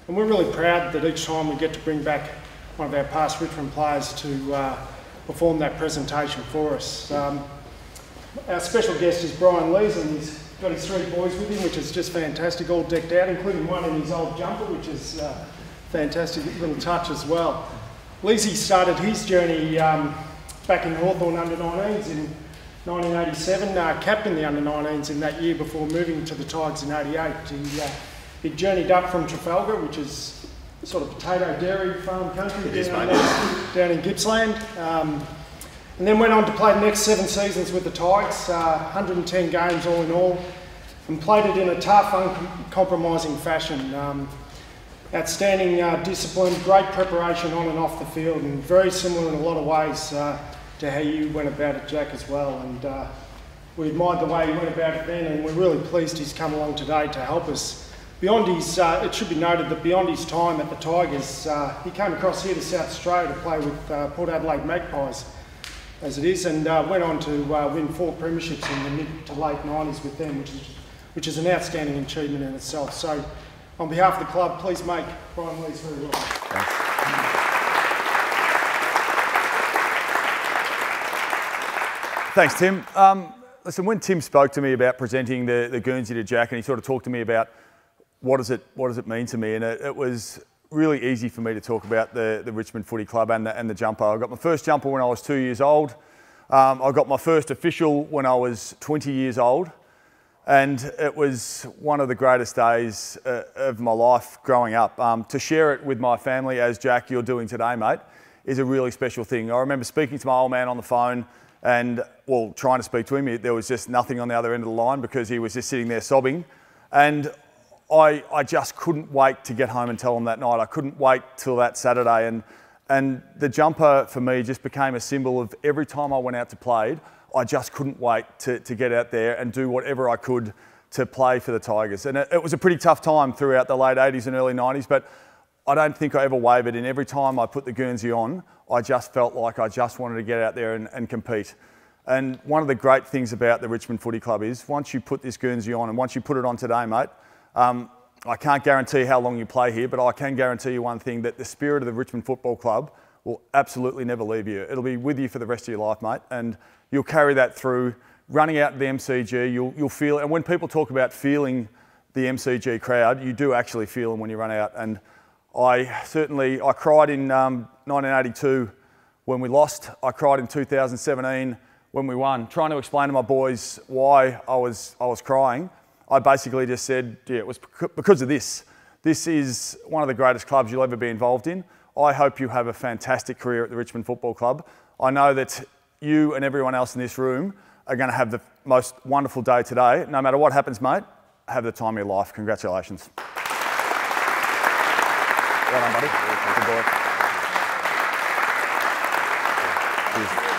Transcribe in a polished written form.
And we're really proud that each time we get to bring back one of our past Richmond players to perform that presentation for us. Our special guest is Brian Leys, and he's got his 3 boys with him, which is just fantastic, all decked out, including one in his old jumper, which is a fantastic little touch as well. Leysy started his journey back in Hawthorn under-19s in 1987, captained the under-19s in that year before moving to the Tigers in 88. He journeyed up from Trafalgar, which is sort of potato dairy farm country down in Gippsland, and then went on to play the next 7 seasons with the Tigers, 110 games all in all, and played it in a tough, uncompromising fashion. Outstanding discipline, great preparation on and off the field, and very similar in a lot of ways to how you went about it, Jack, as well. And we admired the way he went about it then, and we're really pleased he's come along today to help us. Beyond his, it should be noted that beyond his time at the Tigers, he came across here to South Australia to play with Port Adelaide Magpies, as it is, and went on to win 4 premierships in the mid to late 90s with them, which is an outstanding achievement in itself. So, on behalf of the club, please make Brian Leys very welcome. Thanks, Tim. Listen, when Tim spoke to me about presenting the Guernsey to Jack, and he sort of talked to me about what does it mean to me, and it was really easy for me to talk about the Richmond Footy Club and the jumper. I got my first jumper when I was 2 years old. I got my first official when I was 20 years old, and it was one of the greatest days of my life growing up. To share it with my family, as Jack, you're doing today, mate, is a really special thing. I remember speaking to my old man on the phone and, well, trying to speak to him. There was just nothing on the other end of the line because he was just sitting there sobbing. And I just couldn't wait to get home and tell him that night. I couldn't wait till that Saturday. And the jumper for me just became a symbol of every time I went out to play, I just couldn't wait to get out there and do whatever I could to play for the Tigers. And it was a pretty tough time throughout the late 80s and early 90s, but I don't think I ever wavered. And every time I put the Guernsey on, I just felt like I just wanted to get out there and compete. And one of the great things about the Richmond Footy Club is once you put this Guernsey on, and once you put it on today, mate, I can't guarantee how long you play here, but I can guarantee you one thing, that the spirit of the Richmond Football Club will absolutely never leave you. It'll be with you for the rest of your life, mate, and you'll carry that through. Running out to the MCG, you'll feel it. And when people talk about feeling the MCG crowd, you do actually feel them when you run out. And I cried in 1982 when we lost. I cried in 2017 when we won. Trying to explain to my boys why I was crying, I basically just said, yeah, it was because of this. This is one of the greatest clubs you'll ever be involved in. I hope you have a fantastic career at the Richmond Football Club. I know that you and everyone else in this room are going to have the most wonderful day today. No matter what happens, mate, have the time of your life. Congratulations. Well done, buddy. Good boy. Cheers.